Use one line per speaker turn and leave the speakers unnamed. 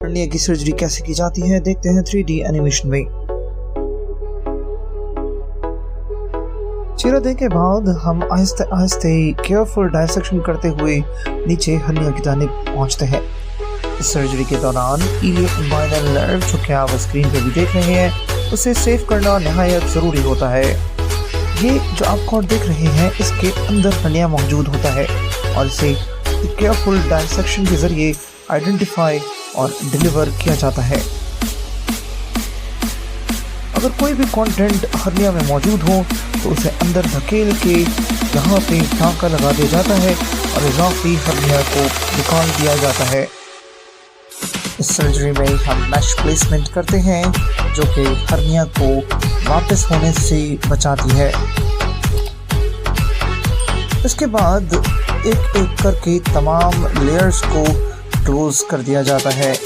Hernia की surgery कैसे की जाती है, देखते हैं 3D एनिमेशन में। चीरते के बाद हम आहिस्ते आहिस्ते केयरफुल डायसेक्शन करते हुए नीचे हर्निया की जानिब पहुंचते हैं। इस सर्जरी के दौरान इलियो-इन्वाइनल नर्व, जो कि आप स्क्रीन पर भी देख रहे हैं, उसे सेव करना नहायत ज़रूरी होता है। ये जो आप कॉर्ड देख रहे हैं, इसके अंदर हर्निया मौजूद होता है और इसे केयरफुल डायसेक्शन के ज़रिए आइडेंटिफाई और डिलीवर किया जाता है। अगर कोई भी कंटेंट हर्निया में मौजूद हो तो उसे अंदर धकेल के यहाँ पे टाँका लगा दिया जाता है और इजाफी हर्निया को निकाल दिया जाता है। इस सर्जरी में हम मैश प्लेसमेंट करते हैं, जो कि हर्निया को वापस होने से बचाती है। इसके बाद एक एक करके तमाम लेयर्स को क्लोज कर दिया जाता है।